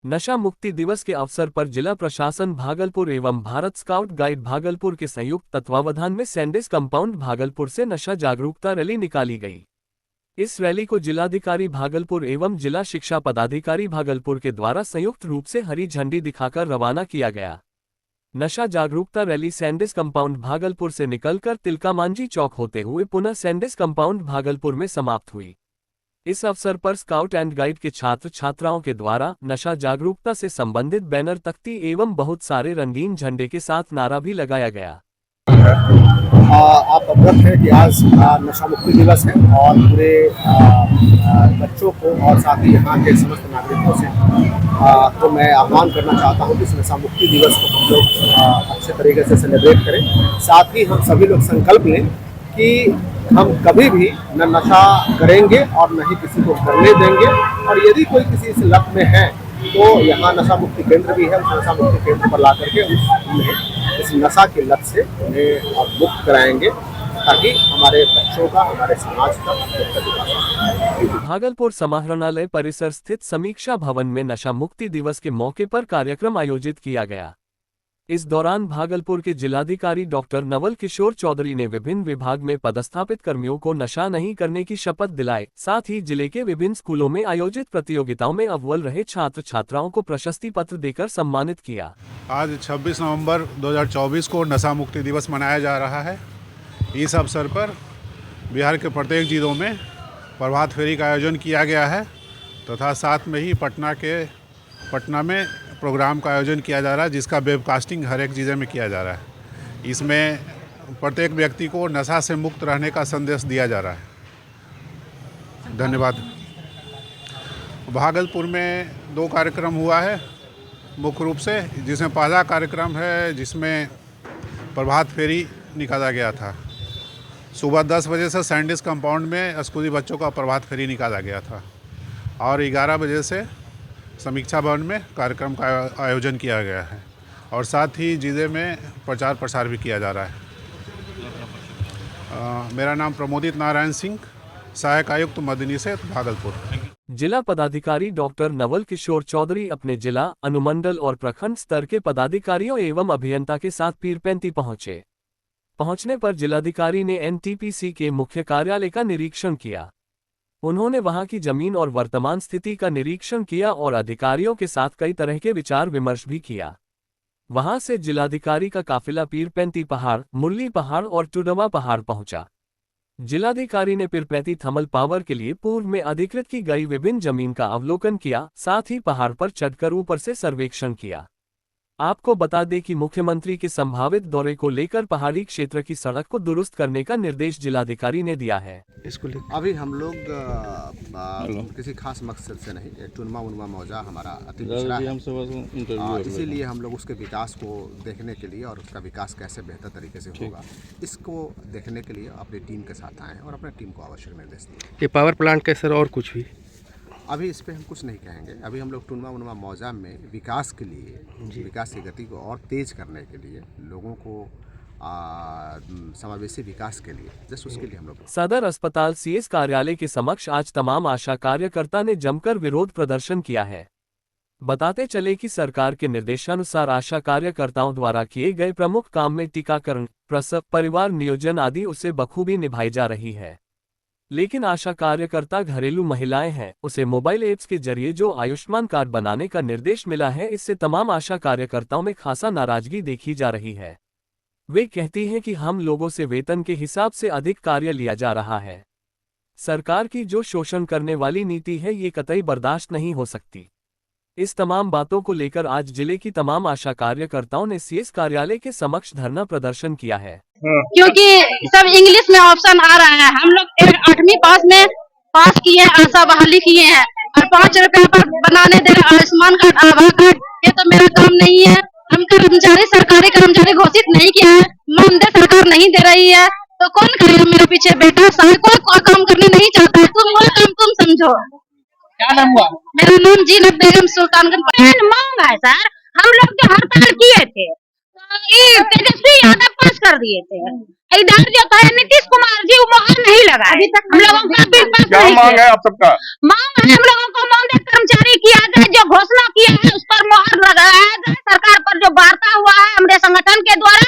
नशा मुक्ति दिवस के अवसर पर जिला प्रशासन भागलपुर एवं भारत स्काउट गाइड भागलपुर के संयुक्त तत्वावधान में सैंडिस कंपाउंड भागलपुर से नशा जागरूकता रैली निकाली गई। इस रैली को जिलाधिकारी भागलपुर एवं जिला शिक्षा पदाधिकारी भागलपुर के द्वारा संयुक्त रूप से हरी झंडी दिखाकर रवाना किया गया। नशा जागरूकता रैली सैंडिस कंपाउंड भागलपुर से निकलकर तिलका मांझी चौक होते हुए पुनः सैंडिस कंपाउंड भागलपुर में समाप्त हुई। इस अवसर पर स्काउट एंड गाइड के छात्र छात्राओं के द्वारा नशा जागरूकता से संबंधित बैनर, तख्ती एवं बहुत सारे रंगीन झंडे के साथ नारा भी लगाया गया। आप अवगत हैं कि आज नशा मुक्ति दिवस है और पूरे बच्चों को और साथ ही यहाँ के समस्त नागरिकों से तो मैं आह्वान करना चाहता हूँ कि इस नशा मुक्ति दिवस को हम लोग अच्छे तरीके से सेलिब्रेट करें। साथ ही हम सभी लोग संकल्प लें कि हम कभी भी न नशा करेंगे और न ही किसी को करने देंगे, और यदि कोई किसी इस लत में है तो यहाँ नशा मुक्ति केंद्र भी है। उस नशा मुक्ति केंद्र पर ला करके उन्हें इस नशा की लत से उन्हें मुक्त कराएंगे ताकि हमारे बच्चों का, हमारे समाज का विकास हो। भागलपुर समाहरणालय परिसर स्थित समीक्षा भवन में नशा मुक्ति दिवस के मौके पर कार्यक्रम आयोजित किया गया। इस दौरान भागलपुर के जिलाधिकारी डॉक्टर नवल किशोर चौधरी ने विभिन्न विभाग में पदस्थापित कर्मियों को नशा नहीं करने की शपथ दिलाई। साथ ही जिले के विभिन्न स्कूलों में आयोजित प्रतियोगिताओं में अव्वल रहे छात्र छात्राओं को प्रशस्ति पत्र देकर सम्मानित किया। आज 26 नवंबर 2024 को नशा मुक्ति दिवस मनाया जा रहा है। इस अवसर पर बिहार के प्रत्येक जिलों में प्रभात फेरी का आयोजन किया गया है तथा साथ में ही पटना में प्रोग्राम का आयोजन किया जा रहा है, जिसका वेबकास्टिंग हर एक जिले में किया जा रहा है। इसमें प्रत्येक व्यक्ति को नशा से मुक्त रहने का संदेश दिया जा रहा है। धन्यवाद। भागलपुर में 2 कार्यक्रम हुआ है मुख्य रूप से, जिसमें पहला कार्यक्रम है जिसमें प्रभात फेरी निकाला गया था। सुबह 10 बजे से सैंडिस कंपाउंड में स्कूली बच्चों का प्रभात फेरी निकाला गया था और 11 बजे से समीक्षा भवन में कार्यक्रम का आयोजन किया गया है और साथ ही जिले में प्रचार प्रसार भी किया जा रहा है। मेरा नाम प्रमोदित नारायण सिंह, सहायक आयुक्त मदनी से भागलपुर। जिला पदाधिकारी डॉक्टर नवल किशोर चौधरी अपने जिला, अनुमंडल और प्रखंड स्तर के पदाधिकारियों एवं अभियंता के साथ पीरपेंती पहुंचने पर जिलाधिकारी ने एनटीपीसी के मुख्य कार्यालय का निरीक्षण किया। उन्होंने वहां की जमीन और वर्तमान स्थिति का निरीक्षण किया और अधिकारियों के साथ कई तरह के विचार विमर्श भी किया। वहां से जिलाधिकारी का काफिला पीरपेंती पहाड़, मुरली पहाड़ और टुडवा पहाड़ पहुंचा। जिलाधिकारी ने पीरपेंती थर्मल पावर के लिए पूर्व में अधिकृत की गई विभिन्न जमीन का अवलोकन किया, साथ ही पहाड़ पर चढ़कर ऊपर से सर्वेक्षण किया। आपको बता दें कि मुख्यमंत्री के संभावित दौरे को लेकर पहाड़ी क्षेत्र की सड़क को दुरुस्त करने का निर्देश जिलाधिकारी ने दिया है। अभी हम लोग किसी खास मकसद से नहीं, टुनमा उनमा मौजा हमारा अति पिछड़ा है, इसीलिए हम लोग उसके विकास को देखने के लिए और उसका विकास कैसे बेहतर तरीके से होगा, इसको देखने के लिए अपनी टीम के साथ आए और अपने टीम को आवश्यक निर्देश दिए। ये पावर प्लांट कैसे और कुछ भी अभी इस पे हम कुछ नहीं कहेंगे। अभी हम लोग टुनमा उनमा मौजा में विकास के लिए, विकास की गति को और तेज करने के लिए, लोगों को समावेशी विकास के लिए, जस्ट उसके लिए हम लोग सदर अस्पताल सीएस कार्यालय के समक्ष आज तमाम आशा कार्यकर्ता ने जमकर विरोध प्रदर्शन किया है। बताते चले कि सरकार के निर्देशानुसार आशा कार्यकर्ताओं द्वारा किए गए प्रमुख काम में टीकाकरण, प्रसव, परिवार नियोजन आदि उसे बखूबी निभाई जा रही है। लेकिन आशा कार्यकर्ता घरेलू महिलाएं हैं, उसे मोबाइल ऐप्स के जरिए जो आयुष्मान कार्ड बनाने का निर्देश मिला है, इससे तमाम आशा कार्यकर्ताओं में खासा नाराजगी देखी जा रही है। वे कहती हैं कि हम लोगों से वेतन के हिसाब से अधिक कार्य लिया जा रहा है। सरकार की जो शोषण करने वाली नीति है, ये कतई बर्दाश्त नहीं हो सकती। इस तमाम बातों को लेकर आज जिले की तमाम आशा कार्यकर्ताओं ने सीएस कार्यालय के समक्ष धरना प्रदर्शन किया है। क्योंकि सब इंग्लिश में ऑप्शन आ रहा है। हम लोग 8वीं पास में पास किए, आशा बहाली किए हैं और 5 रुपए पर बनाने दे रहे आयुष्मान कार्ड, आभा कार्ड। ये तो मेरा काम नहीं है। हम कर्मचारी, सरकारी कर्मचारी घोषित नहीं किया है, मानदेय सरकार नहीं दे रही है, तो कौन करेगा मेरे पीछे? बेटा कोई काम करने नहीं चाहता है, तुम वो काम तुम समझो। क्या नाम हुआ? मेरा नाम जीनत बेगम सुल्तानगंज। मांग है सर, हम लोग जो हड़ताल किए थे ये तेजस्वी यादव पास कर दिए थे। इधर जो था नीतीश कुमार जी, वो मोहर नहीं लगा। अभी तक हम लोगों का बिल पास क्या नहीं मांग किया। है आप सबका? मांग है हम लोगों को मानदेय कर्मचारी किया जाए, जो घोषणा किया है उस पर मोहर लगाया जाए। सरकार पर जो वार्ता हुआ है हमारे संगठन के द्वारा,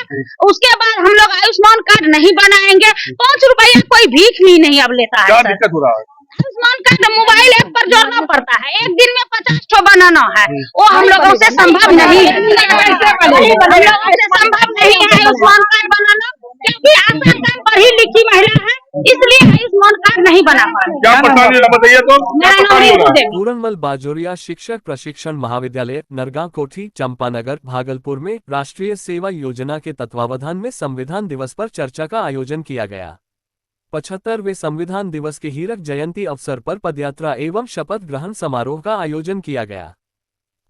उसके बाद हम लोग आयुष्मान कार्ड नहीं बनाएंगे। 5 रुपया कोई भीख भी नहीं अब लेता क्या है सर। दिक्कत हो रहा है? आयुष्मान कार्ड मोबाइल ऐप पर जोड़ना पड़ता है, एक दिन में 50 ठो बनाना है, वो हम लोगों से संभव नहीं है। हम लोगों से संभव नहीं है आयुष्मान कार्ड बनाना, क्योंकि आशा काम पढ़ी लिखी महिला है, इसलिए आयुष्मान कार्ड नहीं बना पा रहे। क्या परेशानी है बताइए तो? क्या मेरा नाम परेशानी हो रिंकू रहा है? देवी। पूरनमल बाजोरिया शिक्षक प्रशिक्षण महाविद्यालय नरगा कोठी चंपानगर भागलपुर में राष्ट्रीय सेवा योजना के तत्वावधान में संविधान दिवस पर चर्चा का आयोजन किया गया। 75वें संविधान दिवस के हीरक जयंती अवसर पर पदयात्रा एवं शपथ ग्रहण समारोह का आयोजन किया गया।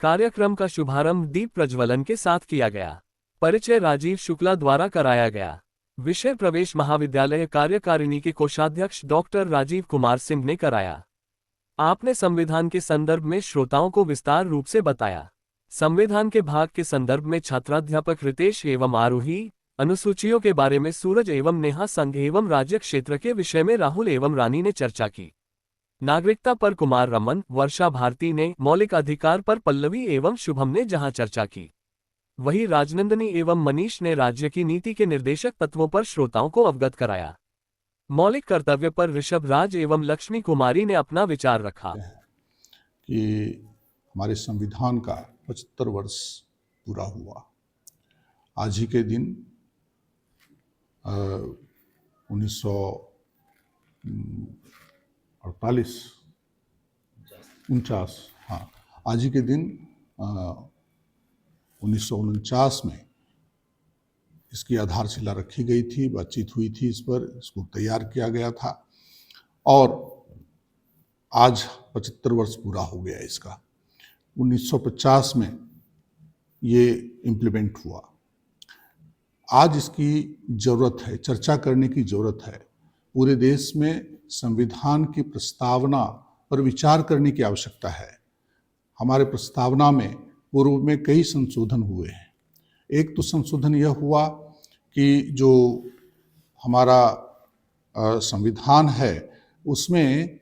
कार्यक्रम का शुभारंभ दीप प्रज्वलन के साथ किया गया। परिचय राजीव शुक्ला द्वारा कराया गया। विषय प्रवेश महाविद्यालय कार्यकारिणी के कोषाध्यक्ष डॉक्टर राजीव कुमार सिंह ने कराया। आपने संविधान के संदर्भ में श्रोताओं को विस्तार रूप से बताया। संविधान के भाग के संदर्भ में छात्राध्यापक रितेश एवं आरोही, अनुसूचियों के बारे में सूरज एवं नेहा संघ एवं राज्य क्षेत्र के विषय में राहुल एवं रानी ने चर्चा की। नागरिकता पर कुमार रमन, वर्षा भारती ने, मौलिक अधिकार पर पल्लवी एवं शुभम ने जहां चर्चा की, वहीं राजनंदनी एवं मनीष ने राज्य की नीति के निर्देशक तत्वों पर श्रोताओं को अवगत कराया। मौलिक कर्तव्य पर ऋषभ राज एवं लक्ष्मी कुमारी ने अपना विचार रखा। कि हमारे संविधान का 75 वर्ष पूरा हुआ। आज ही के दिन 1949 हाँ, आज ही के दिन 1949 में इसकी आधारशिला रखी गई थी, बातचीत हुई थी इस पर, इसको तैयार किया गया था और आज 75 वर्ष पूरा हो गया इसका। 1950 में ये इम्प्लीमेंट हुआ। आज इसकी ज़रूरत है, चर्चा करने की ज़रूरत है। पूरे देश में संविधान की प्रस्तावना पर विचार करने की आवश्यकता है। हमारे प्रस्तावना में पूर्व में कई संशोधन हुए हैं। एक तो संशोधन यह हुआ कि जो हमारा संविधान है उसमें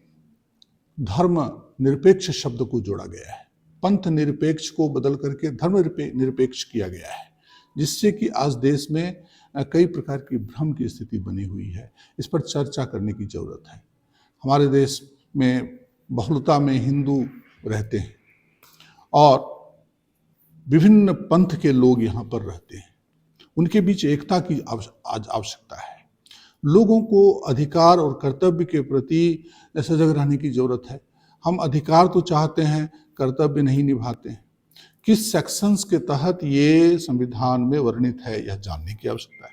धर्म निरपेक्ष शब्द को जोड़ा गया है। पंथ निरपेक्ष को बदल करके धर्म निरपेक्ष किया गया है, जिससे कि आज देश में कई प्रकार की भ्रम की स्थिति बनी हुई है। इस पर चर्चा करने की ज़रूरत है। हमारे देश में बहुलता में हिंदू रहते हैं और विभिन्न पंथ के लोग यहाँ पर रहते हैं। उनके बीच एकता की आज आवश्यकता है। लोगों को अधिकार और कर्तव्य के प्रति सजग रहने की ज़रूरत है। हम अधिकार तो चाहते हैं, कर्तव्य नहीं निभाते हैं। किस सेक्शंस के तहत ये संविधान में वर्णित है, यह जानने की आवश्यकता है।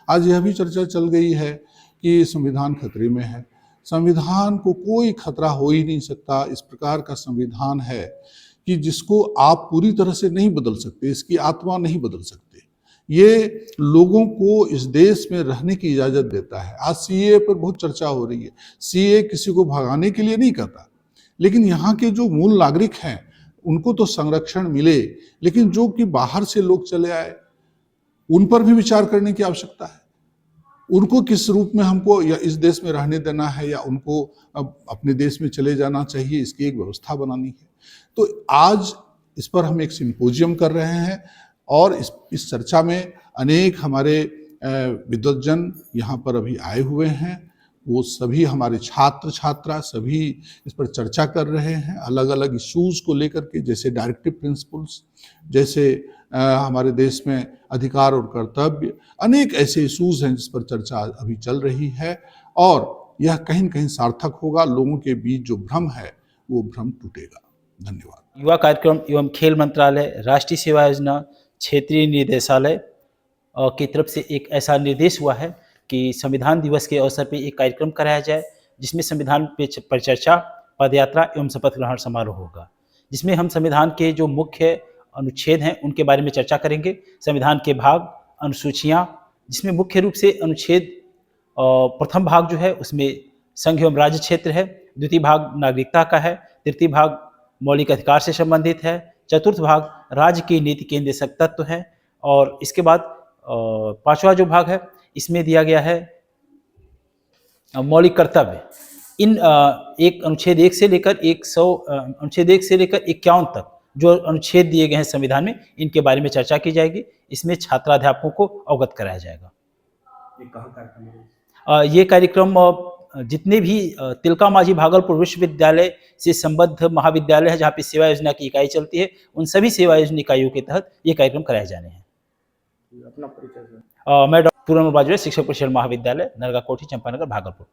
आज यह भी चर्चा चल गई है कि संविधान खतरे में है। संविधान को कोई खतरा हो ही नहीं सकता। इस प्रकार का संविधान है कि जिसको आप पूरी तरह से नहीं बदल सकते, इसकी आत्मा नहीं बदल सकते। ये लोगों को इस देश में रहने की इजाज़त देता है। आज सीए पर बहुत चर्चा हो रही है। सीए किसी को भगाने के लिए नहीं करता, लेकिन यहाँ के जो मूल नागरिक हैं उनको तो संरक्षण मिले, लेकिन जो कि बाहर से लोग चले आए उन पर भी विचार करने की आवश्यकता है। उनको किस रूप में हमको या इस देश में रहने देना है या उनको अपने देश में चले जाना चाहिए, इसकी एक व्यवस्था बनानी है। तो आज इस पर हम एक सिंपोजियम कर रहे हैं और इस चर्चा में अनेक हमारे विद्वज्जन यहाँ पर अभी आए हुए हैं। वो सभी हमारे छात्र छात्रा सभी इस पर चर्चा कर रहे हैं, अलग अलग इश्यूज़ को लेकर के, जैसे डायरेक्टिव प्रिंसिपल्स, जैसे हमारे देश में अधिकार और कर्तव्य, अनेक ऐसे इश्यूज़ हैं जिस पर चर्चा अभी चल रही है और यह कहीं न कहीं सार्थक होगा। लोगों के बीच जो भ्रम है वो भ्रम टूटेगा। धन्यवाद। युवा कार्यक्रम एवं खेल मंत्रालय, राष्ट्रीय सेवा योजना, क्षेत्रीय निदेशालय की तरफ से एक ऐसा निर्देश हुआ है कि संविधान दिवस के अवसर पर एक कार्यक्रम कराया जाए, जिसमें संविधान पर चर्चा, पदयात्रा एवं शपथ ग्रहण समारोह होगा, जिसमें हम संविधान के जो मुख्य अनुच्छेद हैं उनके बारे में चर्चा करेंगे। संविधान के भाग, अनुसूचियाँ, जिसमें मुख्य रूप से अनुच्छेद प्रथम भाग जो है उसमें संघ एवं राज्य क्षेत्र है, द्वितीय भाग नागरिकता का है, तृतीय भाग मौलिक अधिकार से संबंधित है, चतुर्थ भाग राज्य की नीति के निर्देशक तत्व है और इसके बाद पांचवा जो भाग है इसमें दिया गया है मौलिक कर्तव्य। इन एक अनुच्छेद 1 से लेकर 51 तक जो अनुच्छेद दिए गए हैं संविधान में, इनके बारे में चर्चा की जाएगी। इसमें छात्राध्यापकों को अवगत कराया जाएगा। ये कार्यक्रम जितने भी तिलका मांझी भागलपुर विश्वविद्यालय से संबद्ध महाविद्यालय है जहाँ पे सेवा योजना की इकाई चलती है, उन सभी सेवा योजना इकाइयों के तहत ये कार्यक्रम कराए जाने हैं। अपना परिचय सर। मैं डॉक्टर पूरन बाजवा, शिक्षक परिषद महाविद्यालय, नरगा कोठी, चंपानगर, भागलपुर।